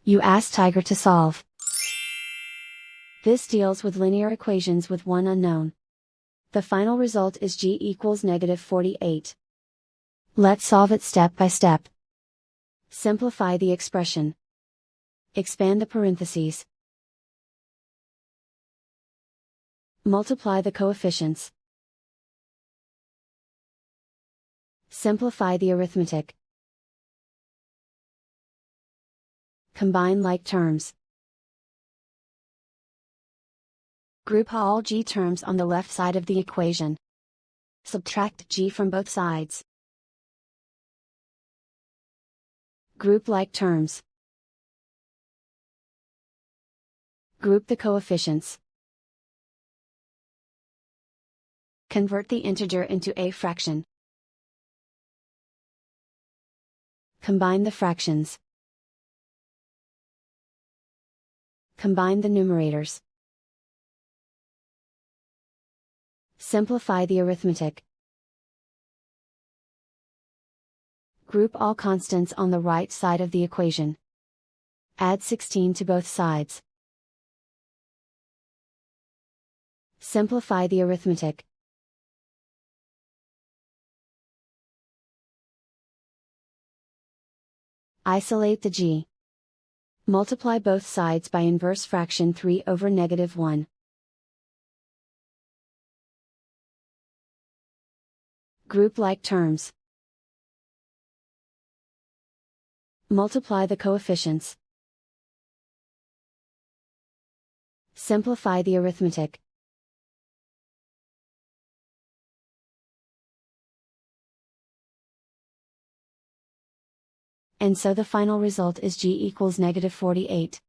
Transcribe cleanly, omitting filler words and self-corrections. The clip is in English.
You ask Tiger to solve. This deals with linear equations with one unknown. The final result is g equals -48. Let's solve it step by step. Simplify the expression. Expand the parentheses. Multiply the coefficients. Simplify the arithmetic. Combine like terms. Group all g terms on the left side of the equation. Subtract g from both sides. Group like terms. Group the coefficients. Convert the integer into a fraction. Combine the fractions. Combine the numerators. Simplify the arithmetic. Group all constants on the right side of the equation. Add 16 to both sides. Simplify the arithmetic. Isolate the g. Multiply both sides by inverse fraction 3 over -1. Group like terms. Multiply the coefficients. Simplify the arithmetic. And so the final result is g equals -48.